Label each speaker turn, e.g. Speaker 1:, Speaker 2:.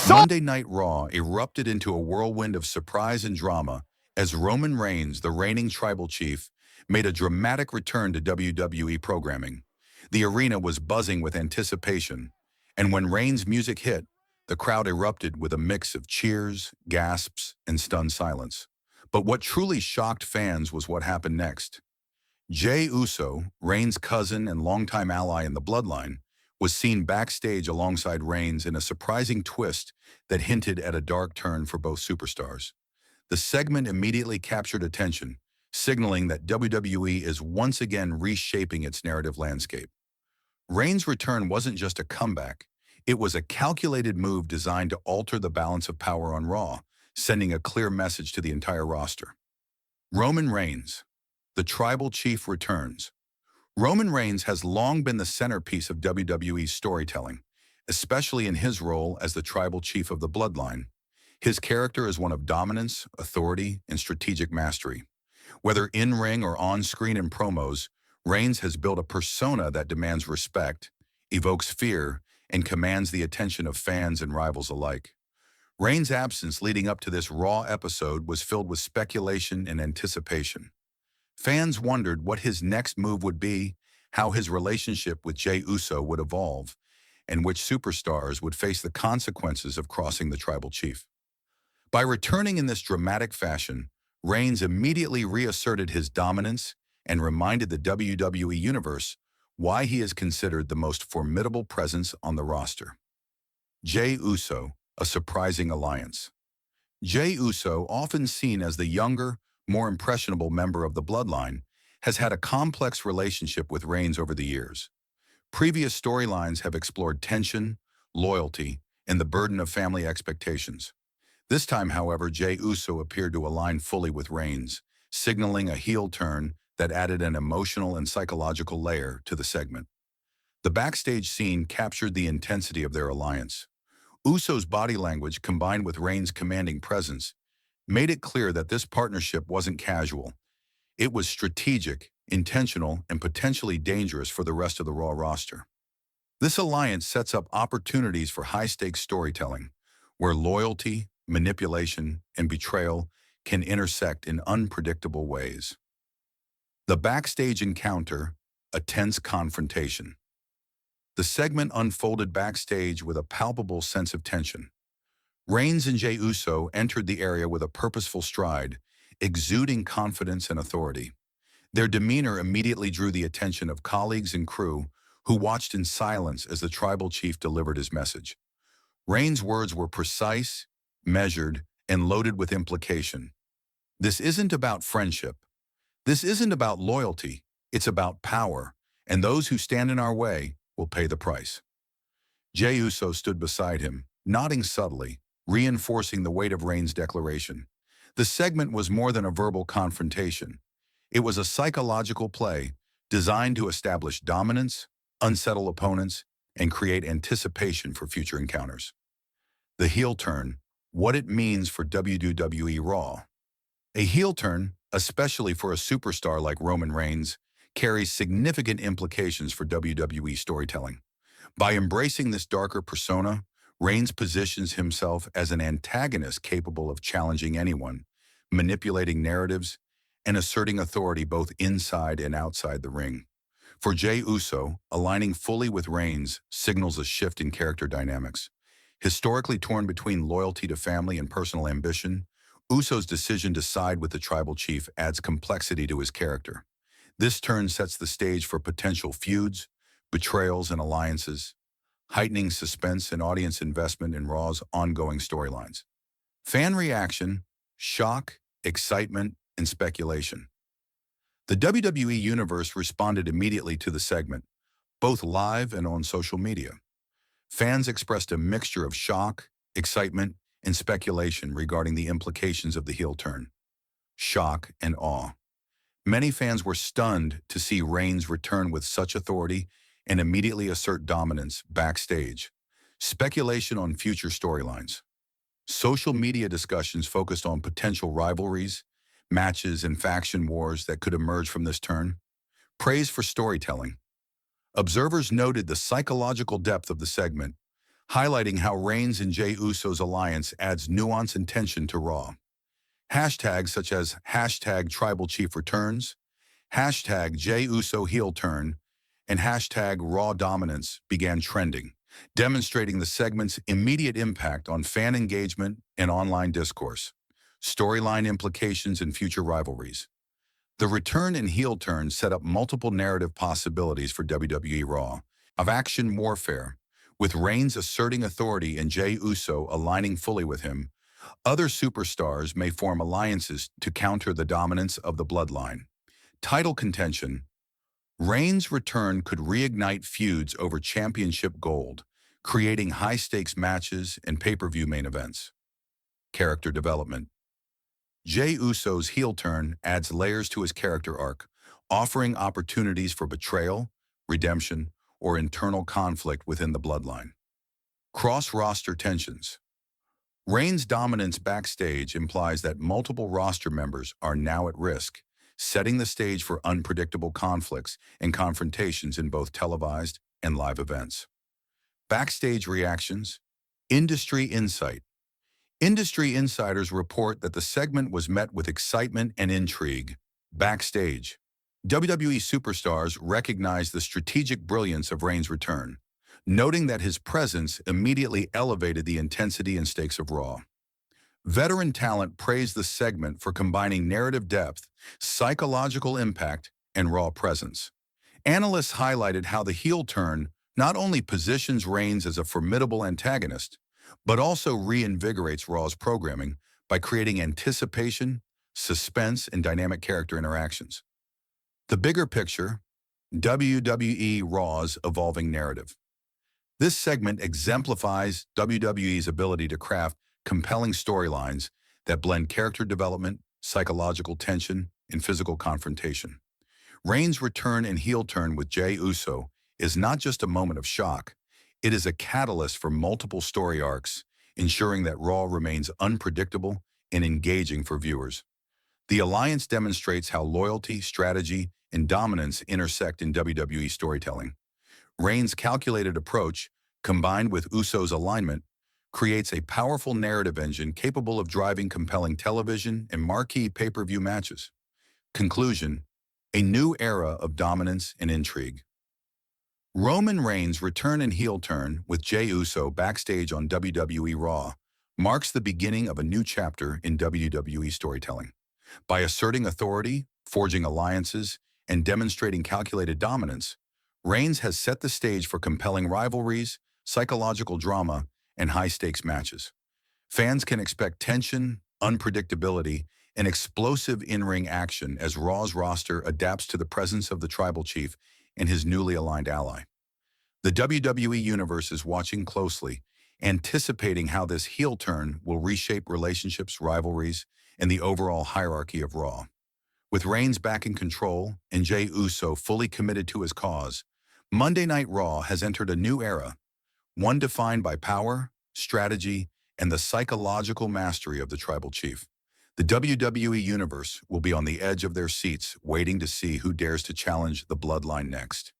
Speaker 1: Monday Night Raw erupted into a whirlwind of surprise and drama as Roman Reigns, the reigning tribal chief, made a dramatic return to WWE programming. The arena was buzzing with anticipation, and when Reigns' music hit, the crowd erupted with a mix of cheers, gasps, and stunned silence. But what truly shocked fans was what happened next. Jey Uso, Reigns' cousin and longtime ally in the Bloodline, was seen backstage alongside Reigns in a surprising twist that hinted at a dark turn for both superstars. The segment immediately captured attention, signaling that WWE is once again reshaping its narrative landscape. Reigns' return wasn't just a comeback, it was a calculated move designed to alter the balance of power on Raw, sending a clear message to the entire roster. Roman Reigns, the tribal chief, returns. Roman Reigns has long been the centerpiece of WWE's storytelling, especially in his role as the tribal chief of the Bloodline. His character is one of dominance, authority, and strategic mastery. Whether in-ring or on-screen in promos, Reigns has built a persona that demands respect, evokes fear, and commands the attention of fans and rivals alike. Reigns' absence leading up to this Raw episode was filled with speculation and anticipation. Fans wondered what his next move would be, how his relationship with Jey Uso would evolve, and which superstars would face the consequences of crossing the tribal chief. By returning in this dramatic fashion, Reigns immediately reasserted his dominance and reminded the WWE Universe why he is considered the most formidable presence on the roster. Jey Uso, a surprising alliance. Jey Uso, often seen as the younger, more impressionable member of the Bloodline, has had a complex relationship with Reigns over the years. Previous storylines have explored tension, loyalty, and the burden of family expectations. This time, however, Jey Uso appeared to align fully with Reigns, signaling a heel turn that added an emotional and psychological layer to the segment. The backstage scene captured the intensity of their alliance. Uso's body language, combined with Reigns' commanding presence, made it clear that this partnership wasn't casual. It was strategic, intentional, and potentially dangerous for the rest of the Raw roster. This alliance sets up opportunities for high-stakes storytelling, where loyalty, manipulation, and betrayal can intersect in unpredictable ways. The backstage encounter, a tense confrontation. The segment unfolded backstage with a palpable sense of tension. Reigns and Jey Uso entered the area with a purposeful stride, exuding confidence and authority. Their demeanor immediately drew the attention of colleagues and crew who watched in silence as the tribal chief delivered his message. Reigns' words were precise, measured, and loaded with implication. This isn't about friendship. This isn't about loyalty. It's about power, and those who stand in our way will pay the price. Jey Uso stood beside him, nodding subtly, reinforcing the weight of Reigns' declaration. The segment was more than a verbal confrontation. It was a psychological play designed to establish dominance, unsettle opponents, and create anticipation for future encounters. The heel turn, what it means for WWE Raw. A heel turn, especially for a superstar like Roman Reigns, carries significant implications for WWE storytelling. By embracing this darker persona, Reigns positions himself as an antagonist capable of challenging anyone, manipulating narratives, and asserting authority both inside and outside the ring. For Jey Uso, aligning fully with Reigns signals a shift in character dynamics. Historically torn between loyalty to family and personal ambition, Uso's decision to side with the tribal chief adds complexity to his character. This turn sets the stage for potential feuds, betrayals, and alliances, heightening suspense and audience investment in Raw's ongoing storylines. Fan reaction, shock, excitement, and speculation. The WWE Universe responded immediately to the segment, both live and on social media. Fans expressed a mixture of shock, excitement, and speculation regarding the implications of the heel turn. Shock and awe. Many fans were stunned to see Reigns return with such authority and immediately assert dominance backstage. Speculation on future storylines. Social media discussions focused on potential rivalries, matches, and faction wars that could emerge from this turn. Praise for storytelling. Observers noted the psychological depth of the segment, highlighting how Reigns and Jey Uso's alliance adds nuance and tension to Raw. Hashtags such as hashtag Tribal Chief Returns, hashtag Jey Uso Heel Turn, and hashtag Raw Dominance began trending, demonstrating the segment's immediate impact on fan engagement and online discourse, storyline implications, and future rivalries. The return and heel turn set up multiple narrative possibilities for WWE Raw, of action warfare, with Reigns asserting authority and Jey Uso aligning fully with him. Other superstars may form alliances to counter the dominance of the Bloodline. Title contention. Reigns' return could reignite feuds over championship gold, creating high-stakes matches and pay-per-view main events. Character development. Jey Uso's heel turn adds layers to his character arc, offering opportunities for betrayal, redemption, or internal conflict within the Bloodline. Cross-roster tensions. Reigns' dominance backstage implies that multiple roster members are now at risk, setting the stage for unpredictable conflicts and confrontations in both televised and live events. Backstage reactions. Industry insight. Industry insiders report that the segment was met with excitement and intrigue. Backstage. WWE superstars recognized the strategic brilliance of Reigns' return, noting that his presence immediately elevated the intensity and stakes of Raw. Veteran talent praised the segment for combining narrative depth, psychological impact, and Raw presence. Analysts highlighted how the heel turn not only positions Reigns as a formidable antagonist, but also reinvigorates Raw's programming by creating anticipation, suspense, and dynamic character interactions. The bigger picture, WWE Raw's evolving narrative. This segment exemplifies WWE's ability to craft compelling storylines that blend character development, psychological tension, and physical confrontation. Reigns' return and heel turn with Jey Uso is not just a moment of shock, it is a catalyst for multiple story arcs, ensuring that Raw remains unpredictable and engaging for viewers. The alliance demonstrates how loyalty, strategy, and dominance intersect in WWE storytelling. Reigns' calculated approach, combined with Uso's alignment, creates a powerful narrative engine capable of driving compelling television and marquee pay-per-view matches. Conclusion: a new era of dominance and intrigue. Roman Reigns' return and heel turn with Jey Uso backstage on WWE Raw marks the beginning of a new chapter in WWE storytelling. By asserting authority, forging alliances, and demonstrating calculated dominance, Reigns has set the stage for compelling rivalries, psychological drama, and high-stakes matches. Fans can expect tension, unpredictability, and explosive in-ring action as Raw's roster adapts to the presence of the Tribal Chief and his newly aligned ally. The WWE Universe is watching closely, anticipating how this heel turn will reshape relationships, rivalries, and the overall hierarchy of Raw. With Reigns back in control and Jey Uso fully committed to his cause, Monday Night Raw has entered a new era, one defined by power, strategy, and the psychological mastery of the Tribal Chief. The WWE Universe will be on the edge of their seats, waiting to see who dares to challenge the Bloodline next.